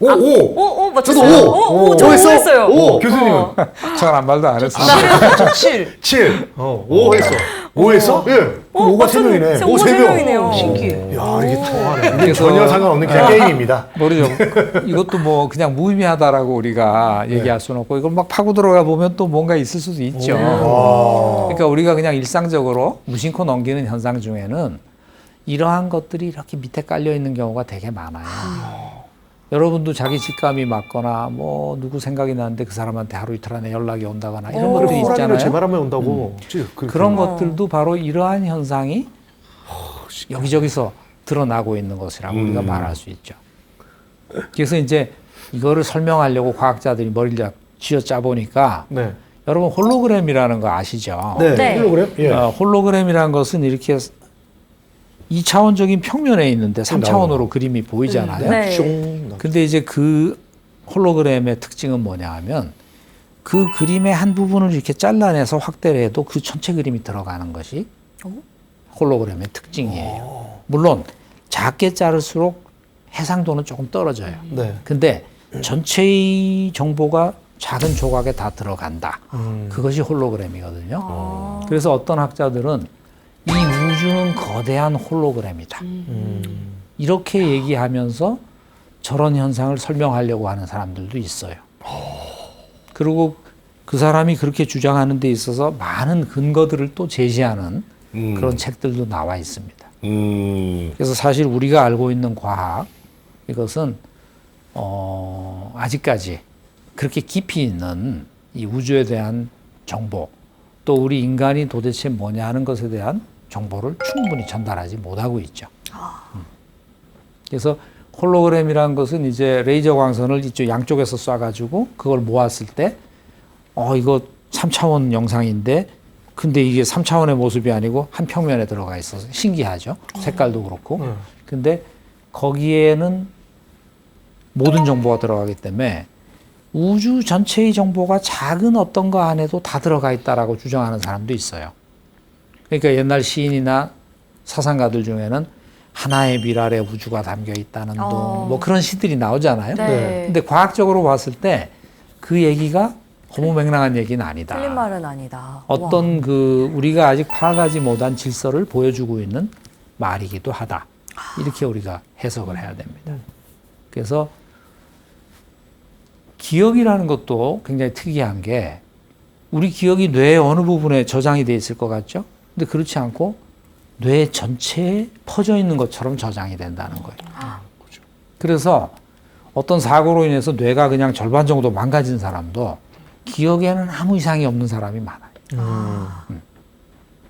A: 오!
D: 오! 오!
A: 맞췄어요. 저 했어요.
D: 오! 교수님은?
B: 저는 아무 말도 안 했어요.
D: 7.
C: 5 했어.
D: 5 했어?
C: 예.
D: 그럼 5가 3명이네.
A: 오, 세 명이네요.
C: 신기해. 야, 이게 통하네.
D: 이게
B: 그래서-
D: 전혀 상관없는 그냥 게임입니다.
B: 모르죠. 이것도 뭐 그냥 무의미하다라고 우리가 얘기할 수는 없고 이걸 막 파고 들어가 보면 또 뭔가 있을 수도 있죠. 그러니까 우리가 그냥 일상적으로 무심코 넘기는 현상 중에는 이러한 것들이 이렇게 밑에 깔려 있는 경우가 되게 많아요. 여러분도 자기 직감이 맞거나 뭐 누구 생각이 나는데 그 사람한테 하루 이틀 안에 연락이 온다거나 이런 것들이
C: 호랑이가
B: 있잖아요.
C: 제 말하면 온다고.
B: 그런 것들도 바로 이러한 현상이 여기저기서 드러나고 있는 것이라고 우리가 말할 수 있죠. 그래서 이제 이거를 설명하려고 과학자들이 머리를 쥐어짜 보니까
C: 네.
B: 여러분 홀로그램이라는 거 아시죠?
A: 네.
D: 홀로그램? 예.
B: 홀로그램이라는 것은 이렇게 2차원적인 평면에 있는데 3차원으로 그림이 보이잖아요.
A: 네.
B: 근데 이제 그 홀로그램의 특징은 뭐냐 하면 그 그림의 한 부분을 이렇게 잘라내서 확대를 해도 그 전체 그림이 들어가는 것이 홀로그램의 특징이에요. 물론 작게 자를수록 해상도는 조금 떨어져요.
C: 네.
B: 근데 전체의 정보가 작은 조각에 다 들어간다. 그것이 홀로그램이거든요. 그래서 어떤 학자들은 이 우주는 거대한 홀로그램이다. 이렇게 얘기하면서 저런 현상을 설명하려고 하는 사람들도 있어요. 그리고 그 사람이 그렇게 주장하는 데 있어서 많은 근거들을 또 제시하는 그런 책들도 나와 있습니다. 그래서 사실 우리가 알고 있는 과학, 이것은 아직까지 그렇게 깊이 있는 이 우주에 대한 정보, 또 우리 인간이 도대체 뭐냐 하는 것에 대한 정보를 충분히 전달하지 못하고 있죠. 그래서 홀로그램이라는 것은 이제 레이저 광선을 이쪽 양쪽에서 쏴가지고 그걸 모았을 때, 이거 3차원 영상인데 근데 이게 3차원의 모습이 아니고 한 평면에 들어가 있어서 신기하죠. 색깔도 그렇고. 근데 거기에는 모든 정보가 들어가기 때문에 우주 전체의 정보가 작은 어떤 거 안에도 다 들어가 있다라고 주장하는 사람도 있어요. 그러니까 옛날 시인이나 사상가들 중에는 하나의 bil 아래 우주가 담겨 있다는 둥, 뭐 그런 시들이 나오잖아요.
A: 네.
B: 근데 과학적으로 봤을 때 그 얘기가 허무맹랑한 얘기는 아니다.
A: 틀린 말은 아니다.
B: 어떤
A: 와.
B: 그 우리가 아직 파악하지 못한 질서를 보여주고 있는 말이기도 하다. 이렇게 우리가 해석을 해야 됩니다. 그래서 기억이라는 것도 굉장히 특이한 게 우리 기억이 뇌의 어느 부분에 저장이 돼 있을 것 같죠? 근데 그렇지 않고 뇌 전체에 퍼져 있는 것처럼 저장이 된다는 거예요. 그래서 어떤 사고로 인해서 뇌가 그냥 절반 정도 망가진 사람도 기억에는 아무 이상이 없는 사람이 많아요.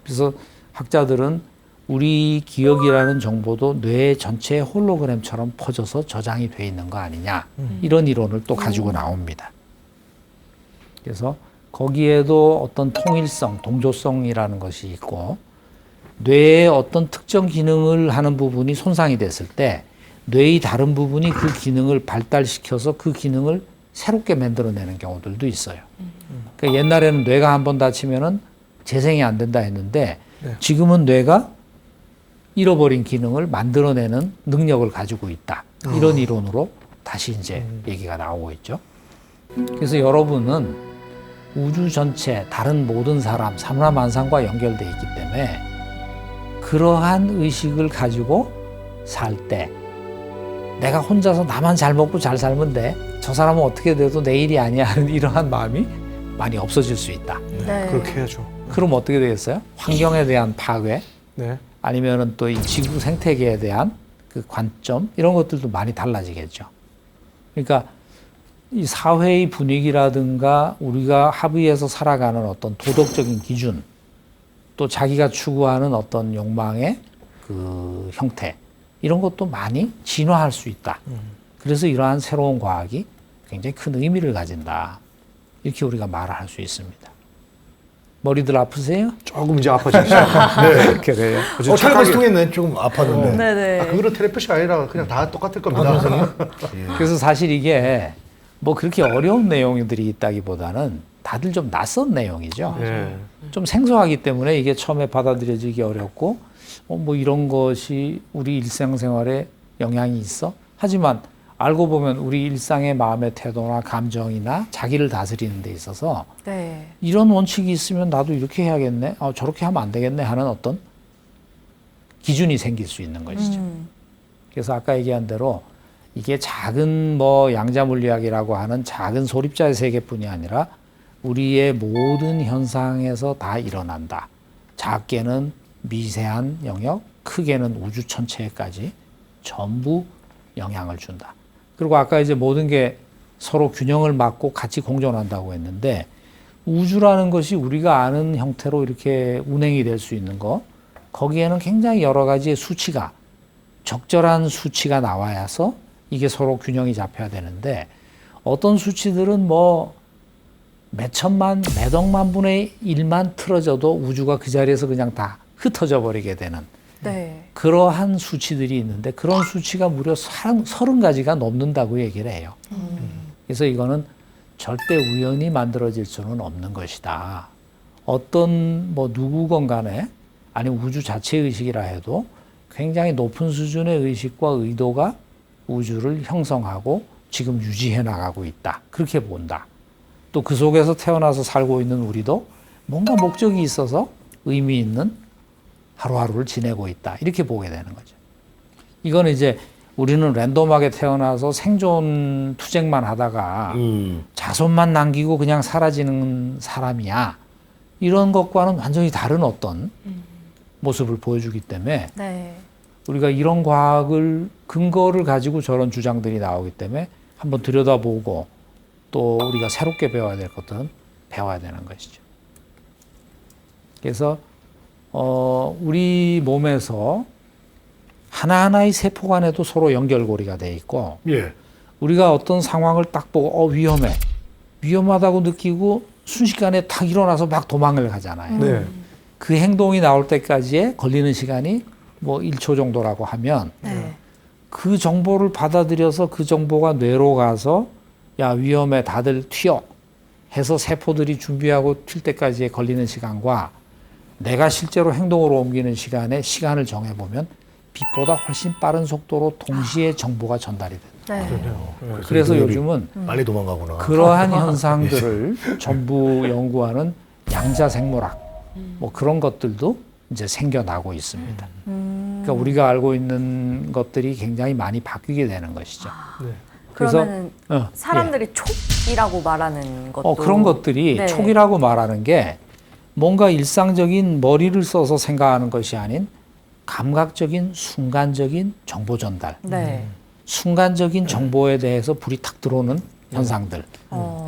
B: 그래서 학자들은 우리 기억이라는 정보도 뇌 전체의 홀로그램처럼 퍼져서 저장이 돼 있는 거 아니냐. 이런 이론을 또 가지고 나옵니다. 그래서 거기에도 어떤 통일성, 동조성이라는 것이 있고 뇌의 어떤 특정 기능을 하는 부분이 손상이 됐을 때 뇌의 다른 부분이 그 기능을 발달시켜서 그 기능을 새롭게 만들어내는 경우들도 있어요. 그러니까 옛날에는 뇌가 한번 다치면은 재생이 안 된다 했는데 지금은 뇌가 잃어버린 기능을 만들어내는 능력을 가지고 있다. 이런 이론으로 다시 이제 얘기가 나오고 있죠. 그래서 여러분은 우주 전체, 다른 모든 사람, 삼라만상과 연결되어 있기 때문에 그러한 의식을 가지고 살 때 내가 혼자서 나만 잘 먹고 잘 살면 돼. 저 사람은 어떻게 돼도 내 일이 아니야 하는 이러한 마음이 많이 없어질 수 있다.
A: 네.
C: 그렇게 해야죠.
B: 그럼 어떻게 되겠어요? 환경에 대한 파괴,
C: 네.
B: 아니면은 또 이 지구 생태계에 대한 그 관점 이런 것들도 많이 달라지겠죠. 그러니까 이 사회의 분위기라든가 우리가 합의해서 살아가는 어떤 도덕적인 기준, 또 자기가 추구하는 어떤 욕망의 그 형태 이런 것도 많이 진화할 수 있다. 그래서 이러한 새로운 과학이 굉장히 큰 의미를 가진다. 이렇게 우리가 말을 할 수 있습니다. 머리들 아프세요?
C: 조금 이제 아파지기 시작. 네.
B: 그래요.
D: 텔레파시 통했네. 조금 아팠는데.
A: 네네.
C: 그거는 텔레파시 아니라 그냥 다 똑같을 겁니다.
B: 그래서 사실 이게 뭐 그렇게 어려운 내용들이 있다기보다는 다들 좀 낯선 내용이죠.
C: 네.
B: 좀 생소하기 때문에 이게 처음에 받아들여지기 어렵고 뭐 이런 것이 우리 일상생활에 영향이 있어? 하지만 알고 보면 우리 일상의 마음의 태도나 감정이나 자기를 다스리는 데 있어서
A: 네.
B: 이런 원칙이 있으면 나도 이렇게 해야겠네, 저렇게 하면 안 되겠네 하는 어떤 기준이 생길 수 있는 것이죠. 그래서 아까 얘기한 대로 이게 작은 뭐 양자물리학이라고 하는 작은 소립자의 세계뿐이 아니라 우리의 모든 현상에서 다 일어난다. 작게는 미세한 영역, 크게는 우주 전체까지 전부 영향을 준다. 그리고 아까 이제 모든 게 서로 균형을 맞고 같이 공존한다고 했는데 우주라는 것이 우리가 아는 형태로 이렇게 운행이 될 수 있는 거, 거기에는 굉장히 여러 가지의 수치가, 적절한 수치가 나와야서 이게 서로 균형이 잡혀야 되는데 어떤 수치들은 뭐 몇 천만, 몇 억만 분의 1만 틀어져도 우주가 그 자리에서 그냥 다 흩어져 버리게 되는
A: 네.
B: 그러한 수치들이 있는데 그런 수치가 무려 30가지가 넘는다고 얘기를 해요. 그래서 이거는 절대 우연히 만들어질 수는 없는 것이다. 어떤 뭐 누구건 간에 아니면 우주 자체 의식이라 해도 굉장히 높은 수준의 의식과 의도가 우주를 형성하고 지금 유지해 나가고 있다. 그렇게 본다. 또 그 속에서 태어나서 살고 있는 우리도 뭔가 목적이 있어서 의미 있는 하루하루를 지내고 있다. 이렇게 보게 되는 거죠. 이거는 이제 우리는 랜덤하게 태어나서 생존 투쟁만 하다가 자손만 남기고 그냥 사라지는 사람이야. 이런 것과는 완전히 다른 어떤 모습을 보여주기 때문에
A: 네.
B: 우리가 이런 과학을 근거를 가지고 저런 주장들이 나오기 때문에 한번 들여다보고 또 우리가 새롭게 배워야 될 것들은 배워야 되는 것이죠. 그래서 우리 몸에서 하나하나의 세포 간에도 서로 연결고리가 돼 있고
D: 예.
B: 우리가 어떤 상황을 딱 보고 위험해. 위험하다고 느끼고 순식간에 탁 일어나서 막 도망을 가잖아요.
C: 네.
B: 그 행동이 나올 때까지의 걸리는 시간이 뭐 1초 정도라고 하면
A: 네.
B: 그 정보를 받아들여서 그 정보가 뇌로 가서 야 위험해 다들 튀어 해서 세포들이 준비하고 튈 때까지의 걸리는 시간과 내가 실제로 행동으로 옮기는 시간을 정해보면 빛보다 훨씬 빠른 속도로 동시에 정보가 전달이 된다.
A: 네.
B: 그래서 요즘은
D: 빨리 도망가구나.
B: 그러한 현상들을 전부 연구하는 양자생물학 뭐 그런 것들도 이제 생겨나고 있습니다. 그러니까 우리가 알고 있는 것들이 굉장히 많이 바뀌게 되는 것이죠.
C: 네.
A: 그러면
B: 그래서,
A: 사람들이 촉이라고 말하는 것도
B: 그런 것들이
A: 네.
B: 촉이라고 말하는 게 뭔가 일상적인 머리를 써서 생각하는 것이 아닌 감각적인 순간적인 정보 전달,
A: 네.
B: 순간적인 정보에 대해서 불이 탁 들어오는 현상들.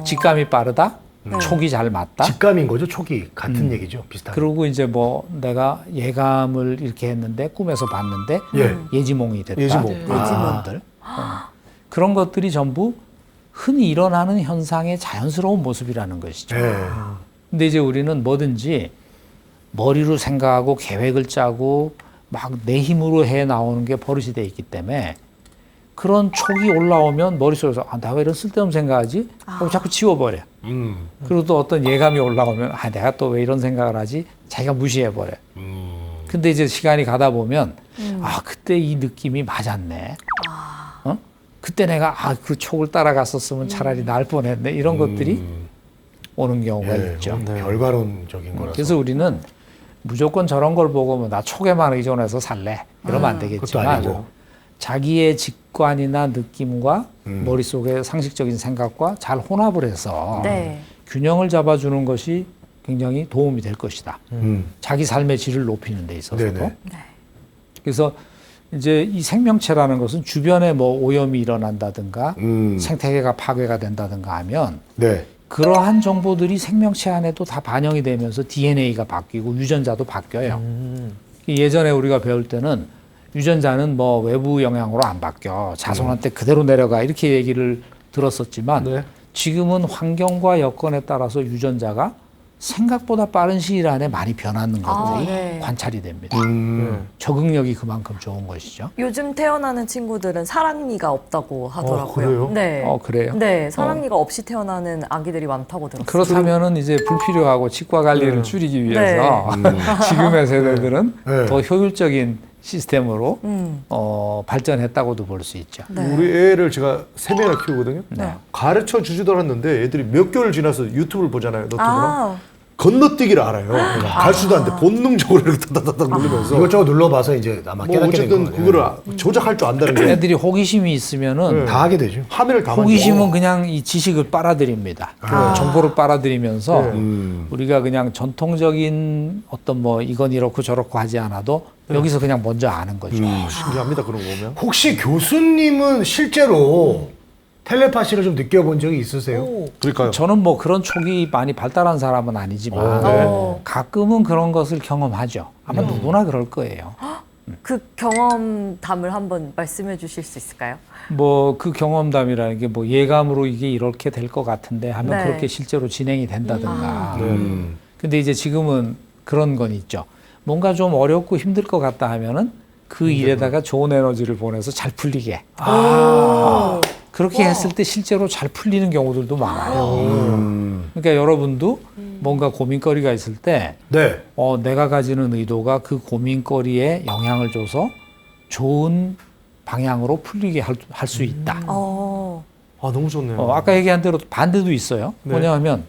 B: 직감이 빠르다,
A: 네.
B: 촉이 잘 맞다.
D: 직감인 거죠, 촉이. 같은 얘기죠, 비슷한.
B: 그리고 이제 뭐 내가 예감을 이렇게 했는데 꿈에서 봤는데
D: 예.
B: 예지몽이 됐다.
C: 예지몽.
B: 네. 예지몽들. 그런 것들이 전부 흔히 일어나는 현상의 자연스러운 모습이라는 것이죠.
D: 예.
B: 근데 이제 우리는 뭐든지 머리로 생각하고 계획을 짜고 막 내 힘으로 해 나오는 게 버릇이 돼 있기 때문에 그런 촉이 올라오면 머릿속에서 나 왜 이런 쓸데없는 생각하지? 하고 자꾸 지워버려. 그리고 또 어떤 예감이 올라오면 내가 또 왜 이런 생각을 하지? 자기가 무시해버려. 근데 이제 시간이 가다 보면 그때 이 느낌이 맞았네. 그때 내가 그 촉을 따라갔었으면 차라리 날 뻔했네. 이런 것들이 오는 경우가
D: 예,
B: 있죠.
D: 결과론적인 거라서.
B: 그래서 우리는 무조건 저런 걸 보고 나 촉에만 의존해서 살래. 이러면 안
D: 그것도
B: 되겠지만
D: 아니고.
B: 자기의 직관이나 느낌과 머릿속의 상식적인 생각과 잘 혼합을 해서
A: 네.
B: 균형을 잡아주는 것이 굉장히 도움이 될 것이다. 자기 삶의 질을 높이는 데 있어서도.
D: 네네.
B: 그래서 이제 이 생명체라는 것은 주변에 뭐 오염이 일어난다든가 생태계가 파괴가 된다든가 하면
D: 네.
B: 그러한 정보들이 생명체 안에도 다 반영이 되면서 DNA가 바뀌고 유전자도 바뀌어요. 예전에 우리가 배울 때는 유전자는 뭐 외부 영향으로 안 바뀌어. 자손한테 그대로 내려가. 이렇게 얘기를 들었었지만
C: 네.
B: 지금은 환경과 여건에 따라서 유전자가 생각보다 빠른 시일 안에 많이 변하는 것들이
A: 네.
B: 관찰이 됩니다.
C: 네.
B: 적응력이 그만큼 좋은 것이죠.
A: 요즘 태어나는 친구들은 사랑니가 없다고 하더라고요.
C: 그래요?
A: 네.
B: 그래요?
A: 네, 사랑니가 없이 태어나는 아기들이 많다고 들었어요.
B: 그렇다면은 이제 불필요하고 치과 관리를 줄이기 위해서 지금의 세대들은
D: 네.
B: 더 효율적인 시스템으로 발전했다고도 볼 수 있죠.
A: 네.
C: 우리 애를 제가 3명이나 키우거든요.
B: 네.
C: 가르쳐 주지도 않았는데 애들이 몇 개월 지나서 유튜브를 보잖아요. 노트북으로.
A: 아,
C: 건너뛰기를 알아요. 갈 수도 않는데 본능적으로 이렇게 타다닥 누르면서
D: 이것저것 눌러봐서 이제 아마
C: 뭐
D: 깨닫게 된
C: 어쨌든
D: 거예요.
C: 그거를 조작할 줄 안다는 게
B: 애들이 호기심이 있으면은
C: 네.
D: 다 하게 되죠.
C: 화면을 다
B: 호기심은 그냥 이 지식을 빨아들입니다. 정보를 빨아들이면서 우리가 그냥 전통적인 어떤 뭐 이건 이렇고 저렇고 하지 않아도 여기서 그냥 먼저 아는 거죠.
C: 신기합니다. 그런 거 보면.
D: 혹시 교수님은 실제로 텔레파시를 좀 느껴본 적이 있으세요?
C: 그러니까요.
B: 저는 뭐 그런 촉이 많이 발달한 사람은 아니지만
A: 네.
B: 가끔은 그런 것을 경험하죠. 아마 누구나 그럴 거예요.
A: 그 경험담을 한번 말씀해 주실 수 있을까요?
B: 뭐 그 경험담이라는 게 뭐 예감으로 이게 이렇게 될 것 같은데 하면
A: 네.
B: 그렇게 실제로 진행이 된다든가. 근데 이제 지금은 그런 건 있죠. 뭔가 좀 어렵고 힘들 것 같다 하면은 그 일에다가 좋은 에너지를 보내서 잘 풀리게. 그렇게 했을 때 실제로 잘 풀리는 경우들도 많아요. 그러니까 여러분도 뭔가 고민거리가 있을 때
D: 네.
B: 내가 가지는 의도가 그 고민거리에 영향을 줘서 좋은 방향으로 풀리게 할 수 있다.
C: 아 너무 좋네요.
B: 아까 얘기한 대로 반대도 있어요.
C: 네.
B: 뭐냐면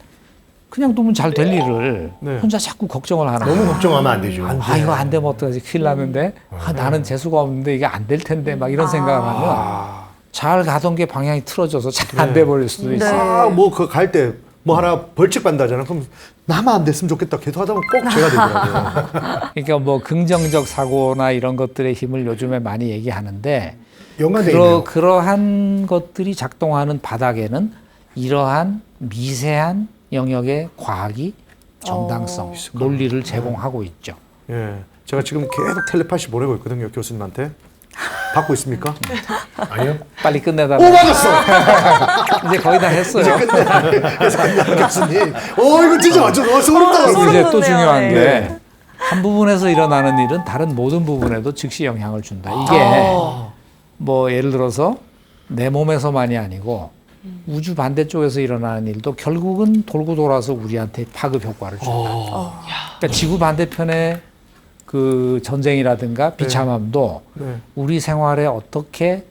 B: 그냥 두면 잘 될 일을
C: 네.
B: 혼자 자꾸 걱정을 하는
D: 너무
B: 거예요.
D: 걱정하면 안 되죠.
B: 이거 안 되면 어떡하지? 큰일 나는데 나는 재수가 없는데 이게 안 될 텐데 막 이런 생각을 하면 잘 가던 게 방향이 틀어져서 잘 안 돼 버릴 수도 있어요.
C: 뭐 그 갈 때 뭐 하나 벌칙 받는다잖아. 그럼 나만 안 됐으면 좋겠다. 계속 하다 보면 꼭 제가 되더라고요.
B: 그러니까 뭐 긍정적 사고나 이런 것들의 힘을 요즘에 많이 얘기하는데
D: 연관돼 있네요.
B: 그러한 것들이 작동하는 바닥에는 이러한 미세한 영역의 과학이 정당성, 논리를 제공하고 있죠.
C: 예, 제가 지금 계속 텔레파시 보내고 있거든요. 교수님한테. 받고 있습니까?
D: 아니요?
B: 빨리 끝내달라.
C: 오, 맞았어!
B: 이제 거의 다 했어요.
C: 그래서 안녕 교수님. 이거 진짜 완전 소름돋아.
B: 그리고 이제 또
A: 돋네요.
B: 중요한
A: 네.
B: 게 한 부분에서 일어나는 일은 다른 모든 부분에도 즉시 영향을 준다. 이게 뭐 예를 들어서 내 몸에서만이 아니고 우주 반대쪽에서 일어나는 일도 결국은 돌고 돌아서 우리한테 파급 효과를 준다. 그러니까 지구 반대편의 그 전쟁이라든가 비참함도
C: 네.
B: 우리 생활에 어떻게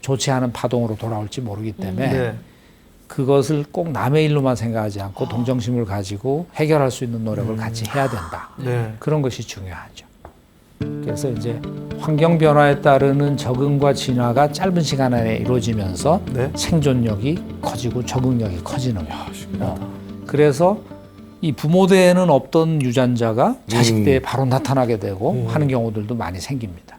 B: 좋지 않은 파동으로 돌아올지 모르기 때문에
C: 네.
B: 그것을 꼭 남의 일로만 생각하지 않고 동정심을 가지고 해결할 수 있는 노력을 같이 해야 된다.
C: 네.
B: 그런 것이 중요하죠. 그래서 이제 환경 변화에 따르는 적응과 진화가 짧은 시간 안에 이루어지면서
C: 네.
B: 생존력이 커지고 적응력이 커지는 거예요. 그래서 이 부모대에는 없던 유전자가 자식대에 바로 나타나게 되고 하는 경우들도 많이 생깁니다.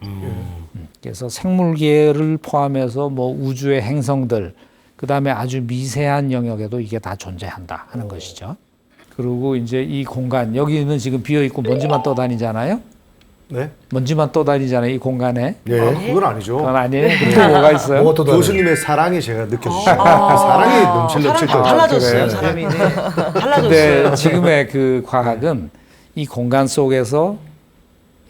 B: 그래서 생물계를 포함해서 뭐 우주의 행성들, 그 다음에 아주 미세한 영역에도 이게 다 존재한다 하는 것이죠. 그리고 이제 이 공간, 여기는 지금 비어있고 먼지만 떠다니잖아요.
C: 네.
B: 먼지만 떠다니잖아요, 이 공간에.
C: 그건 아니죠.
B: 그건 아니에요. 또 뭐가 있어요?
D: 뭐가 또 다른-
C: 교수님의 사랑이 제가 느껴지죠. 사랑이 넘칠 거죠.
E: 달라졌어요,
B: 그래요.
E: 사람이. 네. 달라졌어요.
B: 근데 지금의 그 과학은 이 공간 속에서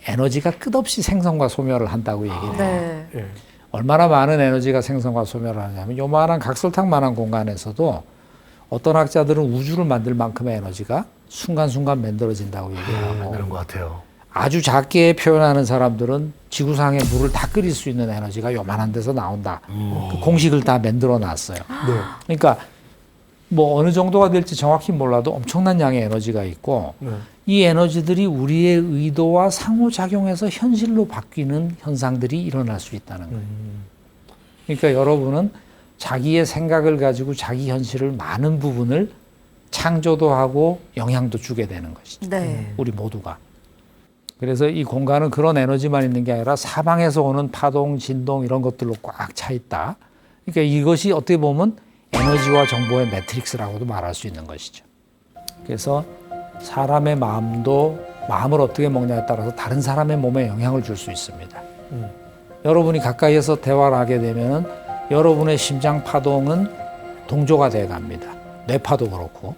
B: 에너지가 끝없이 생성과 소멸을 한다고 얘기를 해요.
A: 네.
C: 예.
B: 얼마나 많은 에너지가 생성과 소멸을 하냐면 요만한 각설탕만한 공간에서도 어떤 학자들은 우주를 만들 만큼의 에너지가 순간순간 만들어진다고 얘기를 하고
D: 그런 것 같아요.
B: 아주 작게 표현하는 사람들은 지구상에 물을 다 끓일 수 있는 에너지가 요만한 데서 나온다. 그 공식을 다 만들어 놨어요.
C: 네.
B: 그러니까 뭐 어느 정도가 될지 정확히 몰라도 엄청난 양의 에너지가 있고
C: 네.
B: 이 에너지들이 우리의 의도와 상호작용해서 현실로 바뀌는 현상들이 일어날 수 있다는 거예요. 그러니까 여러분은 자기의 생각을 가지고 자기 현실을 많은 부분을 창조도 하고 영향도 주게 되는 것이죠.
A: 네.
B: 우리 모두가. 그래서 이 공간은 그런 에너지만 있는 게 아니라 사방에서 오는 파동, 진동 이런 것들로 꽉 차 있다. 그러니까 이것이 어떻게 보면 에너지와 정보의 매트릭스라고도 말할 수 있는 것이죠. 그래서 사람의 마음도 마음을 어떻게 먹냐에 따라서 다른 사람의 몸에 영향을 줄 수 있습니다. 여러분이 가까이에서 대화를 하게 되면 여러분의 심장 파동은 동조가 돼 갑니다. 뇌파도 그렇고.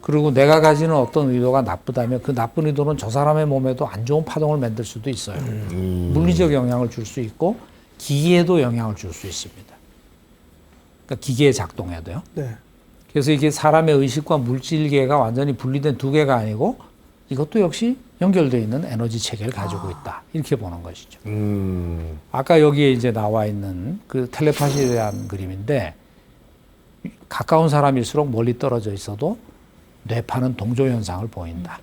B: 그리고 내가 가지는 어떤 의도가 나쁘다면 그 나쁜 의도는 저 사람의 몸에도 안 좋은 파동을 만들 수도 있어요. 물리적 영향을 줄 수 있고 기계에도 영향을 줄 수 있습니다. 그러니까 기계의 작동에도요.
C: 네.
B: 그래서 이게 사람의 의식과 물질계가 완전히 분리된 두 개가 아니고 이것도 역시 연결되어 있는 에너지 체계를 가지고 있다. 이렇게 보는 것이죠. 아까 여기에 이제 나와 있는 그 텔레파시에 대한 그림인데 가까운 사람일수록 멀리 떨어져 있어도 뇌파는 동조 현상을 보인다.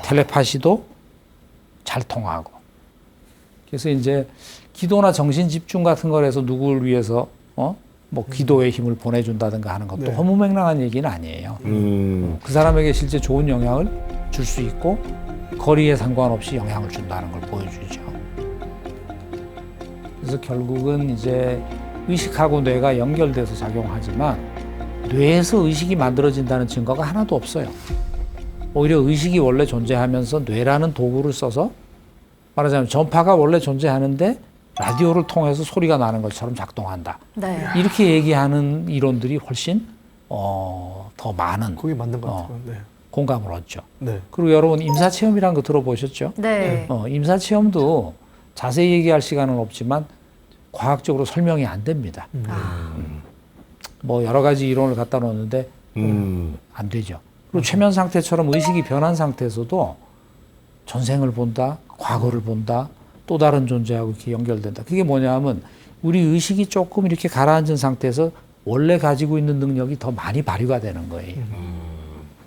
B: 텔레파시도 잘 통하고. 그래서 이제 기도나 정신 집중 같은 거에서 누구를 위해서 뭐 기도의 힘을 보내준다든가 하는 것도
C: 네.
B: 허무맹랑한 얘기는 아니에요. 그 사람에게 실제 좋은 영향을 줄 수 있고 거리에 상관없이 영향을 준다는 걸 보여주죠. 그래서 결국은 이제 의식하고 뇌가 연결돼서 작용하지만 뇌에서 의식이 만들어진다는 증거가 하나도 없어요. 오히려 의식이 원래 존재하면서 뇌라는 도구를 써서 말하자면 전파가 원래 존재하는데 라디오를 통해서 소리가 나는 것처럼 작동한다.
A: 네.
B: 이렇게 얘기하는 이론들이 훨씬 더 많은
C: 그게 맞는 것 같아요. 네.
B: 공감을 얻죠.
C: 네.
B: 그리고 여러분 임사체험이라는 거 들어보셨죠?
A: 네.
B: 임사체험도 자세히 얘기할 시간은 없지만 과학적으로 설명이 안 됩니다. 뭐 여러 가지 이론을 갖다 놓는데 안 되죠. 그리고 최면 상태처럼 의식이 변한 상태에서도 전생을 본다, 과거를 본다, 또 다른 존재하고 이렇게 연결된다. 그게 뭐냐면 우리 의식이 조금 이렇게 가라앉은 상태에서 원래 가지고 있는 능력이 더 많이 발휘가 되는 거예요.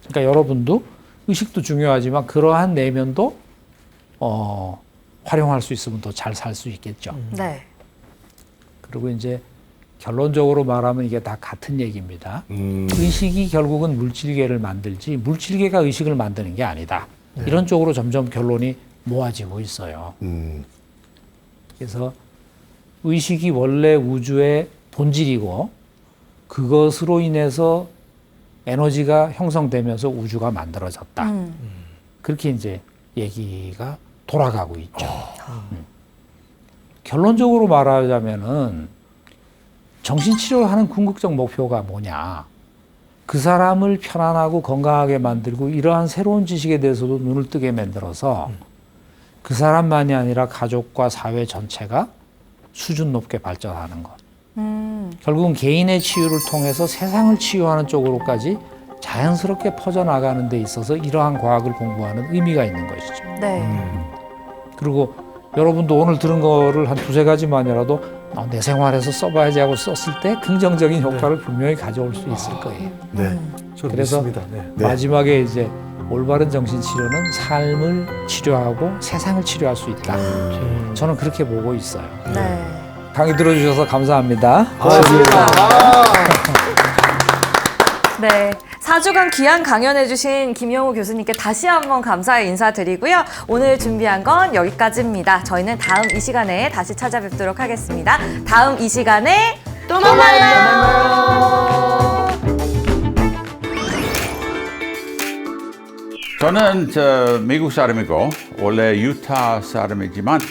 B: 그러니까 여러분도 의식도 중요하지만 그러한 내면도 활용할 수 있으면 더 잘 살 수 있겠죠.
A: 네.
B: 그리고 이제 결론적으로 말하면 이게 다 같은 얘기입니다. 의식이 결국은 물질계를 만들지 물질계가 의식을 만드는 게 아니다. 이런 쪽으로 점점 결론이 모아지고 있어요. 그래서 의식이 원래 우주의 본질이고 그것으로 인해서 에너지가 형성되면서 우주가 만들어졌다. 그렇게 이제 얘기가 돌아가고 있죠. 결론적으로 말하자면은 정신치료를 하는 궁극적 목표가 뭐냐. 그 사람을 편안하고 건강하게 만들고 이러한 새로운 지식에 대해서도 눈을 뜨게 만들어서 그 사람만이 아니라 가족과 사회 전체가 수준 높게 발전하는 것. 결국은 개인의 치유를 통해서 세상을 치유하는 쪽으로까지 자연스럽게 퍼져나가는 데 있어서 이러한 과학을 공부하는 의미가 있는 것이죠.
A: 네.
B: 그리고 여러분도 오늘 들은 거를 한 두세 가지만이라도 내 생활에서 써봐야지 하고 썼을 때 긍정적인 효과를 분명히 가져올 수 있을 거예요.
D: 네.
C: 저는
B: 그래서
C: 믿습니다. 네.
B: 마지막에 이제 올바른 정신치료는 삶을 치료하고 세상을 치료할 수 있다. 저는 그렇게 보고 있어요.
A: 네.
B: 강의 들어주셔서 감사합니다.
C: 고맙습니다.
A: 네. 4주간 귀한 강연해주신 김영우 교수님께 다시 한번 감사의 인사드리고요. 오늘 준비한 건 여기까지입니다. 저희는 다음 이 시간에 다시 찾아뵙도록 하겠습니다. 다음 이 시간에 또 만나요.
E: 저는 미국 사람이고 원래 유타 사람이지만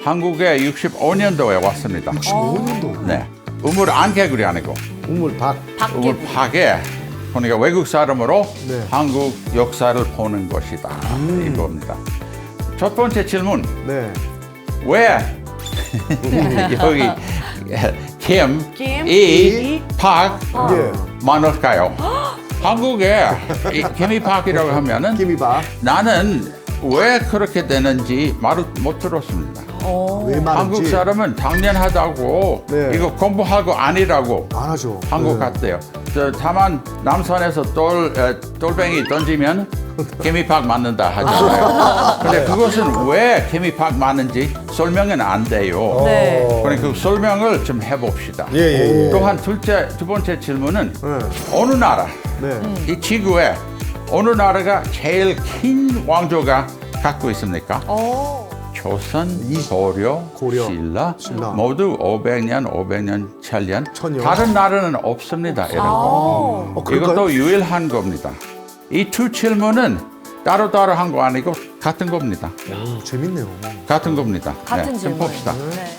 E: 한국에 65년도에 왔습니다.
C: 65년도.
E: 네, 우물 안개구리 아니고
C: 우물박.
E: 우물 파괴. 그러니까 외국 사람으로
C: 네.
E: 한국 역사를 보는 것이다. 이겁니다. 첫 번째 질문.
C: 네.
E: 왜 여기 김, 박
C: 예.
E: 많을까요? 한국에 이 개미박이라고 하면은
C: 김이박.
E: 나는 왜 그렇게 되는지 말을 못 들었습니다.
C: 왜 많은지.
E: 한국 사람은 당연하다고
C: 네.
E: 이거 공부하고 아니라고
C: 안 하죠.
E: 한국
C: 네.
E: 같대요. 다만 남산에서 돌뱅이 던지면 개미박 맞는다 하잖아요. 근데 그것은 왜 개미박 맞는지 설명은 안 돼요.
A: 네.
E: 그러니까 그 설명을 좀 해봅시다.
C: 예.
E: 또한 두 번째 질문은
C: 네.
E: 어느 나라,
C: 네.
E: 이 지구에 어느 나라가 제일 긴 왕조가 갖고 있습니까? 조선, 고려, 신라 모두 500년, 500년, 1000년. 다른 나라는 없습니다. 이런 거. 이것도 유일한 겁니다. 이 두 질문은 따로따로 한 거 아니고 같은 겁니다.
C: 오, 재밌네요.
E: 같은 겁니다.
A: 같은
E: 좀
A: 질문.
E: 봅시다.
A: 네.